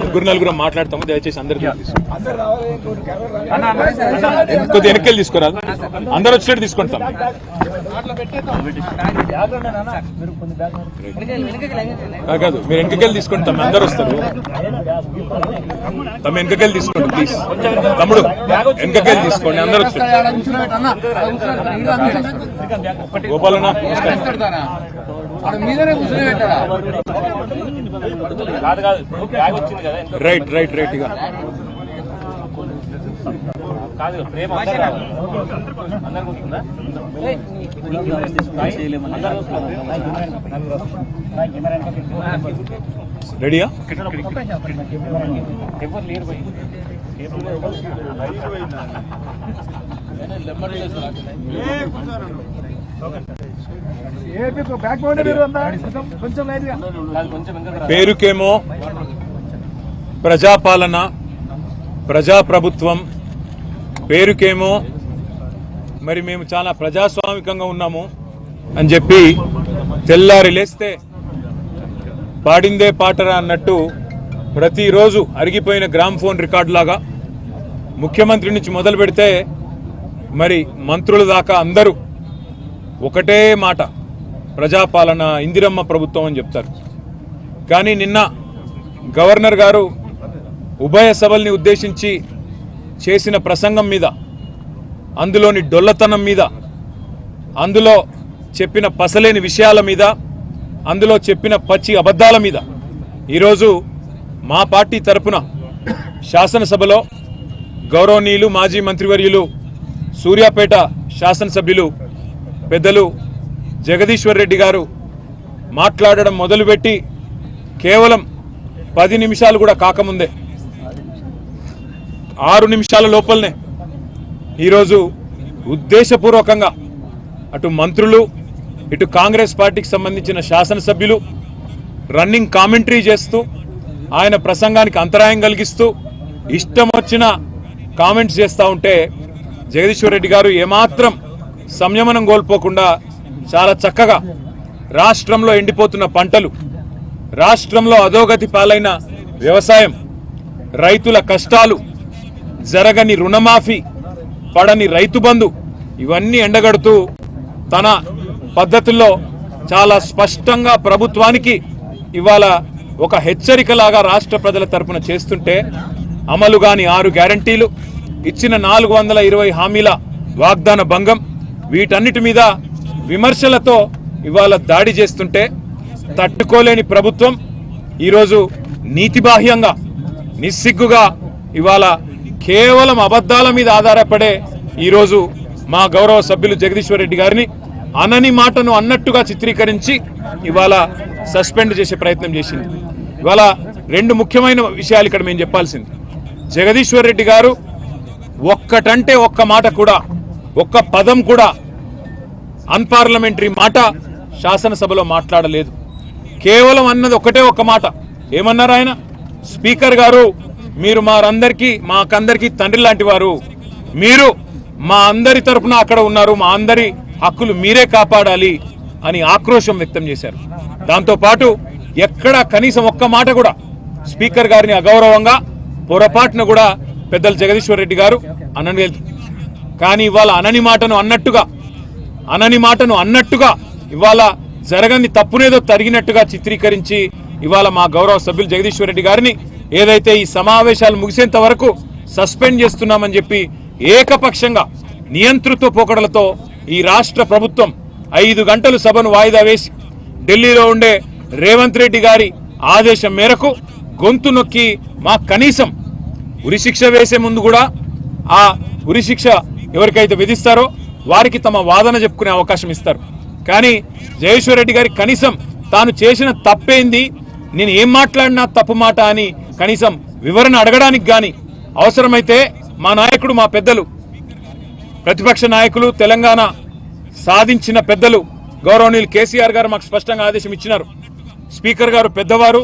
ముగ్గురు నలుగురు మాట్లాడతాము, దయచేసి అందరికీ కొద్దిగా వెనక్కి తీసుకురాదు, అందరు వచ్చేటట్టు తీసుకుంటాం. కాదు, మీరు వెనకకెళ్ళి తీసుకుంటాం, అందరు వస్తారు. తమ వెనకకెళ్ళి తీసుకోండి ప్లీజ్. తమ్ముడు వెనకకెళ్ళి తీసుకోండి, అందరు వస్తారు. గోపాలన్న రైట్ రైట్ రైట్ ఇక రెడీయా? పేరుకేమో ప్రజాపాలన, ప్రజాప్రభుత్వం, పేరుకేమో మరి మేము చాలా ప్రజాస్వామికంగా ఉన్నాము అని చెప్పి తెల్లారి లేస్తే పాడిందే పాటరా అన్నట్టు ప్రతిరోజు అరిగిపోయిన గ్రామ్ఫోన్ రికార్డు లాగా ముఖ్యమంత్రి నుంచి మొదలు పెడితే మరి మంత్రుల దాకా అందరూ ఒకటే మాట, ప్రజాపాలన, ఇందిరమ్మ ప్రభుత్వం అని చెప్తారు. కానీ నిన్న గవర్నర్ గారు ఉభయ సభల్ని ఉద్దేశించి చేసిన ప్రసంగం మీద, అందులోని డొల్లతనం మీద, అందులో చెప్పిన పసలేని విషయాల మీద, అందులో చెప్పిన పచ్చి అబద్ధాల మీద ఈరోజు మా పార్టీ తరపున శాసనసభలో గౌరవనీయులు మాజీ మంత్రివర్యులు సూర్యాపేట శాసనసభ్యులు పెద్దలు జగదీశ్వర్ రెడ్డి గారు మాట్లాడడం మొదలుపెట్టి కేవలం 10 నిమిషాలు కూడా కాకముందే 6 నిమిషాల లోపలనే ఈరోజు ఉద్దేశపూర్వకంగా అటు మంత్రులు, ఇటు కాంగ్రెస్ పార్టీకి సంబంధించిన శాసనసభ్యులు రన్నింగ్ కామెంటరీ చేస్తూ ఆయన ప్రసంగానికి అంతరాయం కలిగిస్తూ ఇష్టం వచ్చిన కామెంట్స్ చేస్తూ ఉంటే జగదీశ్వర్ రెడ్డి గారు ఏమాత్రం సంయమనం కోల్పోకుండా చాలా చక్కగా రాష్ట్రంలో ఎండిపోతున్న పంటలు, రాష్ట్రంలో అధోగతి పాలైన వ్యవసాయం, రైతుల కష్టాలు, జరగని రుణమాఫీ, పడని రైతు బంధు, ఇవన్నీ ఎండగడుతూ తన పద్ధతుల్లో చాలా స్పష్టంగా ప్రభుత్వానికి ఇవాళ ఒక హెచ్చరికలాగా రాష్ట్ర ప్రజల తరపున చేస్తుంటే అమలు కాని 6 గ్యారంటీలు, ఇచ్చిన 420 హామీల వాగ్దాన భంగం, వీటన్నిటి మీద విమర్శలతో ఇవాళ దాడి చేస్తుంటే తట్టుకోలేని ప్రభుత్వం ఈరోజు నీతిబాహ్యంగా, నిస్సిగ్గుగా ఇవాళ కేవలం అబద్ధాల మీద ఆధారపడే ఈరోజు మా గౌరవ సభ్యులు జగదీశ్వర్ రెడ్డి గారిని అనని మాటను అన్నట్టుగా చిత్రీకరించి ఇవాళ సస్పెండ్ చేసే ప్రయత్నం చేసింది. ఇవాళ 2 ముఖ్యమైన విషయాలు ఇక్కడ మేము చెప్పాల్సింది. జగదీశ్వర్ రెడ్డి గారు ఒక్కటంటే ఒక్క మాట కూడా, ఒక్క పదం కూడా అన్పార్లమెంటరీ మాట శాసనసభలో మాట్లాడలేదు. కేవలం అన్నది ఒకటే ఒక్క మాట. ఏమన్నారు ఆయన? స్పీకర్ గారు, మీరు మాకందరికీ తండ్రి లాంటి వారు, మీరు మా అందరి తరఫున అక్కడ ఉన్నారు, మా అందరి హక్కులు మీరే కాపాడాలి అని ఆక్రోశం వ్యక్తం చేశారు. దాంతోపాటు ఎక్కడా కనీసం ఒక్క మాట కూడా స్పీకర్ గారిని అగౌరవంగా పొరపాటున కూడా పెద్దలు జగదీశ్వర్ రెడ్డి గారు అనలేదు. కానీ ఇవాళ అనని మాటను అన్నట్టుగా ఇవాళ జరగని తప్పునేదో తరిగినట్టుగా చిత్రీకరించి ఇవాళ మా గౌరవ సభ్యులు జగదీశ్వర్ రెడ్డి గారిని ఏదైతే ఈ సమావేశాలు ముగిసేంత వరకు సస్పెండ్ చేస్తున్నామని చెప్పి ఏకపక్షంగా నియంతృత్వ పోకడలతో ఈ రాష్ట్ర ప్రభుత్వం 5 గంటలు సభను వాయిదా వేసి ఢిల్లీలో ఉండే రేవంత్ రెడ్డి గారి ఆదేశం మేరకు గొంతు నొక్కి మా కనీసం ఉరిశిక్ష వేసే ముందు కూడా ఆ ఉరిశిక్ష ఎవరికైతే విధిస్తారో వారికి తమ వాదన చెప్పుకునే అవకాశం ఇస్తారు. కానీ జగదీశ్వర్ రెడ్డి గారి కనీసం తాను చేసిన తప్పేంది, నేను ఏం మాట్లాడినా తప్పు మాట అని కనీసం వివరణ అడగడానికి గాని, అవసరమైతే మా నాయకుడు, మా పెద్దలు, ప్రతిపక్ష నాయకులు, తెలంగాణ సాధించిన పెద్దలు గౌరవనీయులు కేసీఆర్ గారు మాకు స్పష్టంగా ఆదేశం ఇచ్చినారు. స్పీకర్ గారు పెద్దవారు,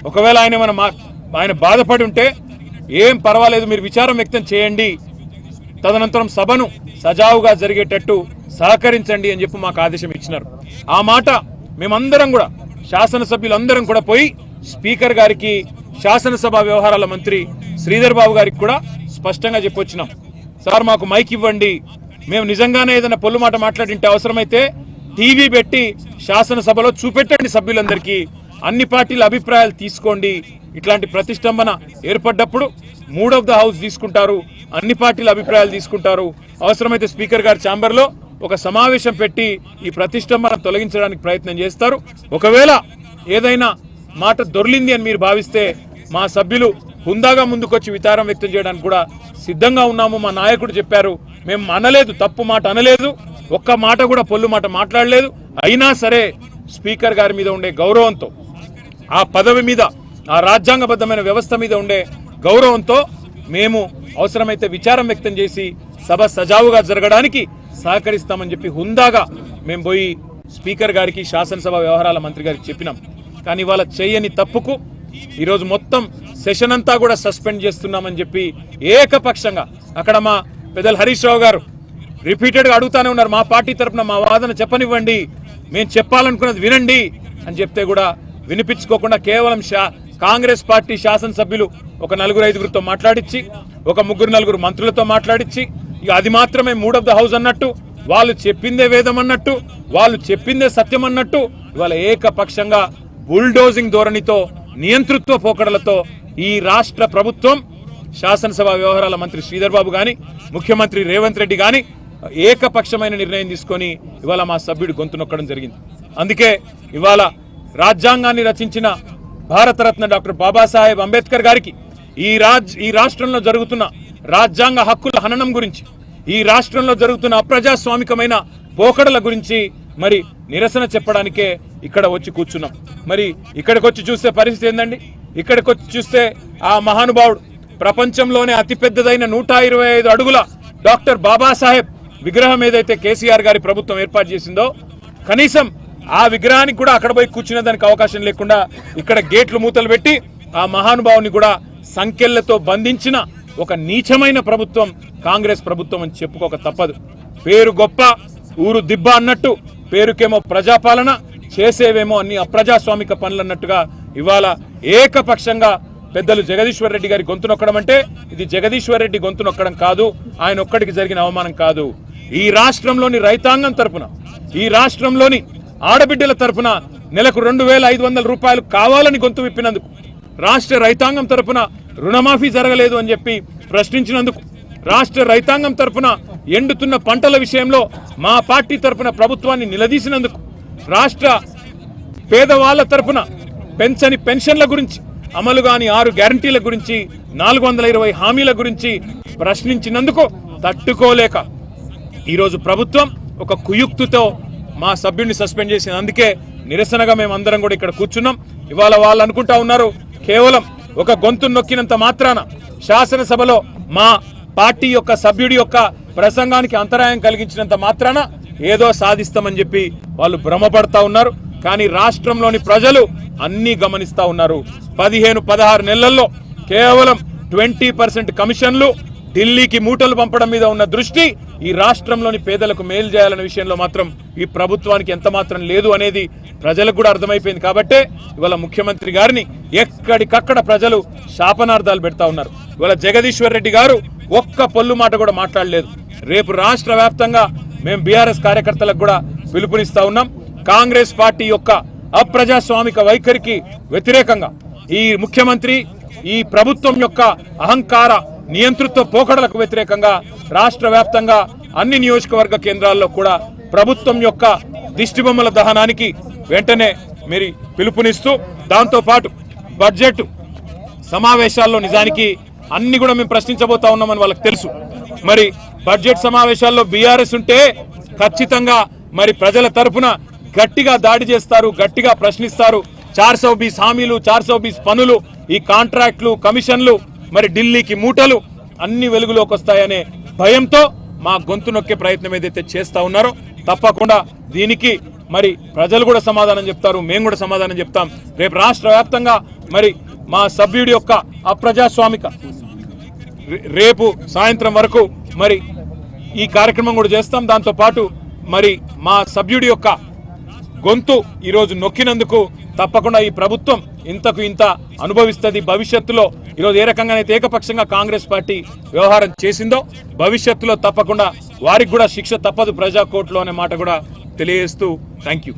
ఒకవేళ ఆయన బాధపడి ఉంటే ఏం పర్వాలేదు, మీరు విచారం వ్యక్తం చేయండి, తదనంతరం సభను సజావుగా జరిగేటట్టు సహకరించండి అని చెప్పి మాకు ఆదేశం ఇచ్చినారు. ఆ మాట మేమందరం కూడా, శాసనసభ్యులందరం కూడా పోయి స్పీకర్ గారికి, శాసనసభ వ్యవహారాల మంత్రి శ్రీధర్ బాబు గారికి కూడా స్పష్టంగా చెప్పొచ్చినాం. సార్ మాకు మైక్ ఇవ్వండి, మేము నిజంగానే ఏదైనా పొల్లు మాట మాట్లాడింటే అవసరమైతే టీవీ పెట్టి శాసనసభలో చూపెట్టండి, సభ్యులందరికీ అన్ని పార్టీల అభిప్రాయాలు తీసుకోండి. ఇట్లాంటి ప్రతిష్టంభన ఏర్పడ్డప్పుడు మూడ్ ఆఫ్ ద హౌస్ తీసుకుంటారు, అన్ని పార్టీల అభిప్రాయాలు తీసుకుంటారు. అవసరమైతే స్పీకర్ గారి ఛాంబర్లో ఒక సమావేశం పెట్టి ఈ ప్రతిష్టంభన తొలగించడానికి ప్రయత్నం చేస్తారు. ఒకవేళ ఏదైనా మాట దొర్లింది అని మీరు భావిస్తే మా సభ్యులు హుందాగా ముందుకొచ్చి విచారం వ్యక్తం చేయడానికి కూడా సిద్ధంగా ఉన్నాము. మా నాయకుడు చెప్పారు, మేము అనలేదు, తప్పు మాట అనలేదు, ఒక్క మాట కూడా పొల్లు మాట మాట్లాడలేదు. అయినా సరే స్పీకర్ గారి మీద ఉండే గౌరవంతో, ఆ పదవి మీద, ఆ రాజ్యాంగబద్ధమైన వ్యవస్థ మీద ఉండే గౌరవంతో మేము అవసరమైతే విచారం వ్యక్తం చేసి సభ సజావుగా జరగడానికి సహకరిస్తామని చెప్పి హుందాగా మేము పోయి స్పీకర్ గారికి, శాసనసభ వ్యవహారాల మంత్రి గారికి చెప్పినాం. కానీ వాళ్ళ చేయని తప్పుకు ఈరోజు మొత్తం సెషన్ అంతా కూడా సస్పెండ్ చేస్తున్నామని చెప్పి ఏకపక్షంగా, అక్కడ మా పెద్దలు హరీష్ రావు గారు రిపీటెడ్గా అడుగుతానే ఉన్నారు, మా పార్టీ తరఫున మా వాదన చెప్పనివ్వండి, మేము చెప్పాలనుకున్నది వినండి అని చెప్తే కూడా వినిపించుకోకుండా కేవలం కాంగ్రెస్ పార్టీ శాసనసభ్యులు ఒక 4-5 మాట్లాడించి, ఒక 3-4 మంత్రులతో మాట్లాడించి, ఇక అది మాత్రమే మూడ్ ఆఫ్ ద హౌస్ అన్నట్టు, వాళ్ళు చెప్పిందే వేదం అన్నట్టు, వాళ్ళు చెప్పిందే సత్యం అన్నట్టు ఇవాళ ఏకపక్షంగా బుల్డోజింగ్ ధోరణితో, నియంతృత్వ పోకడలతో ఈ రాష్ట్ర ప్రభుత్వం, శాసనసభ వ్యవహారాల మంత్రి శ్రీధర్ బాబు గాని, ముఖ్యమంత్రి రేవంత్ రెడ్డి గాని ఏకపక్షమైన నిర్ణయం తీసుకొని ఇవాళ మా సభ్యుడు గొంతు నొక్కడం జరిగింది. అందుకే ఇవాళ రాజ్యాంగాన్ని రచించిన భారతరత్న డాక్టర్ బాబాసాహెబ్ అంబేద్కర్ గారికి ఈ రాష్ట్రంలో జరుగుతున్న రాజ్యాంగ హక్కుల హననం గురించి, ఈ రాష్ట్రంలో జరుగుతున్న అప్రజాస్వామికమైన పోకడల గురించి మరి నిరసన చెప్పడానికే ఇక్కడ వచ్చి కూర్చున్నాం. మరి ఇక్కడికి వచ్చి చూస్తే పరిస్థితి ఏందండి? ఇక్కడికి వచ్చి చూస్తే ఆ మహానుభావుడు, ప్రపంచంలోనే అతిపెద్దదైన 125 అడుగుల డాక్టర్ బాబాసాహెబ్ విగ్రహం ఏదైతే కేసీఆర్ గారి ప్రభుత్వం ఏర్పాటు చేసిందో, కనీసం ఆ విగ్రహానికి కూడా అక్కడ పోయి కూర్చునే దానికి అవకాశం లేకుండా ఇక్కడ గేట్లు మూతలు పెట్టి ఆ మహానుభావుని కూడా సంకెళ్లతో బంధించిన ఒక నీచమైన ప్రభుత్వం కాంగ్రెస్ ప్రభుత్వం అని చెప్పుకోక తప్పదు. పేరు గొప్ప, ఊరు దిబ్బ అన్నట్టు, పేరుకేమో ప్రజాపాలన, చేసేవేమో అన్ని అప్రజాస్వామిక పనులు అన్నట్టుగా ఇవాళ ఏకపక్షంగా పెద్దలు జగదీశ్వర్ రెడ్డి గారి గొంతు నొక్కడం అంటే ఇది జగదీశ్వర్ రెడ్డి గొంతు నొక్కడం కాదు, ఆయన ఒక్కడికి జరిగిన అవమానం కాదు. ఈ రాష్ట్రంలోని రైతాంగం తరపున, ఈ రాష్ట్రంలోని ఆడబిడ్డల తరపున నెలకు 2,500 రూపాయలు కావాలని గొంతు విప్పినందుకు, రాష్ట్ర రైతాంగం తరపున రుణమాఫీ జరగలేదు అని చెప్పి ప్రశ్నించినందుకు, రాష్ట్ర రైతాంగం తరపున ఎండుతున్న పంటల విషయంలో మా పార్టీ తరపున ప్రభుత్వాన్ని నిలదీసినందుకు, రాష్ట్ర పేదవాళ్ల తరపున పెంచని పెన్షన్ల గురించి, అమలు కాని 6 గ్యారంటీల గురించి, 420 హామీల గురించి ప్రశ్నించినందుకు తట్టుకోలేక ఈరోజు ప్రభుత్వం ఒక కుయుక్తితో మా సభ్యుడిని సస్పెండ్ చేసింది. అందుకే నిరసనగా మేమందరం కూడా ఇక్కడ కూర్చున్నాం. ఇవాళ వాళ్ళు అనుకుంటా ఉన్నారు, కేవలం ఒక గొంతు నొక్కినంత మాత్రాన, శాసనసభలో మా పార్టీ యొక్క సభ్యుడి యొక్క ప్రసంగానికి అంతరాయం కలిగించినంత మాత్రాన ఏదో సాధిస్తామని చెప్పి వాళ్ళు భ్రమపడతా ఉన్నారు. కానీ రాష్ట్రంలోని ప్రజలు అన్నీ గమనిస్తా ఉన్నారు. 15-16 నెలల్లో కేవలం 20% కమిషన్లు, ఢిల్లీకి మూటలు పంపడం మీద ఉన్న దృష్టి ఈ రాష్ట్రంలోని పేదలకు మేలు చేయాలనే విషయంలో మాత్రం ఈ ప్రభుత్వానికి ఎంత మాత్రం లేదు అనేది ప్రజలకు కూడా అర్థమైపోయింది. కాబట్టే ఇవాళ ముఖ్యమంత్రి గారిని ఎక్కడికక్కడ ప్రజలు శాపనార్థాలు పెడతా ఉన్నారు. ఇవాళ జగదీశ్వర్ రెడ్డి గారు ఒక్క పొల్లు మాట కూడా మాట్లాడలేదు. రేపు రాష్ట్ర వ్యాప్తంగా మేము బీఆర్ఎస్ కార్యకర్తలకు కూడా పిలుపునిస్తా ఉన్నాం. కాంగ్రెస్ పార్టీ యొక్క అప్రజాస్వామిక వైఖరికి వ్యతిరేకంగా, ఈ ముఖ్యమంత్రి, ఈ ప్రభుత్వం యొక్క అహంకార నియంతృత్వ పోకడలకు వ్యతిరేకంగా రాష్ట్ర వ్యాప్తంగా అన్ని నియోజకవర్గ కేంద్రాల్లో కూడా ప్రభుత్వం యొక్క దిష్టిబొమ్మల దహనానికి వెంటనే మీరు పిలుపునిస్తూ, దాంతోపాటు బడ్జెట్ సమావేశాల్లో నిజానికి అన్ని కూడా మేము ప్రశ్నించబోతా ఉన్నామని వాళ్ళకి తెలుసు. మరి బడ్జెట్ సమావేశాల్లో బీఆర్ఎస్ ఉంటే ఖచ్చితంగా మరి ప్రజల తరఫున గట్టిగా దాడి చేస్తారు, గట్టిగా ప్రశ్నిస్తారు. 420 హామీలు, 420 పనులు, ఈ కాంట్రాక్టులు, కమిషన్లు, మరి ఢిల్లీకి మూటలు అన్ని వెలుగులోకి వస్తాయనే భయంతో మా గొంతు నొక్కే ప్రయత్నం ఏదైతే చేస్తా ఉన్నారో తప్పకుండా దీనికి మరి ప్రజలు కూడా సమాధానం చెప్తారు, మేము కూడా సమాధానం చెప్తాం. రేపు రాష్ట్ర వ్యాప్తంగా మరి మా సభ్యుడి యొక్క అప్రజాస్వామిక రేపు సాయంత్రం వరకు మరి ఈ కార్యక్రమం కూడా చేస్తాం. దాంతో పాటు మరి మా సభ్యుడి యొక్క గొంతు ఈరోజు నొక్కినందుకు తప్పకుండా ఈ ప్రభుత్వం ఇంతకు ఇంత అనుభవిస్తుంది. భవిష్యత్తులో ఈరోజు ఏ రకంగానైతే ఏకపక్షంగా కాంగ్రెస్ పార్టీ వ్యవహారం చేసిందో భవిష్యత్తులో తప్పకుండా వారికి కూడా శిక్ష తప్పదు ప్రజా కోర్టులో అనే మాట కూడా తెలియజేస్తూ థ్యాంక్ యూ.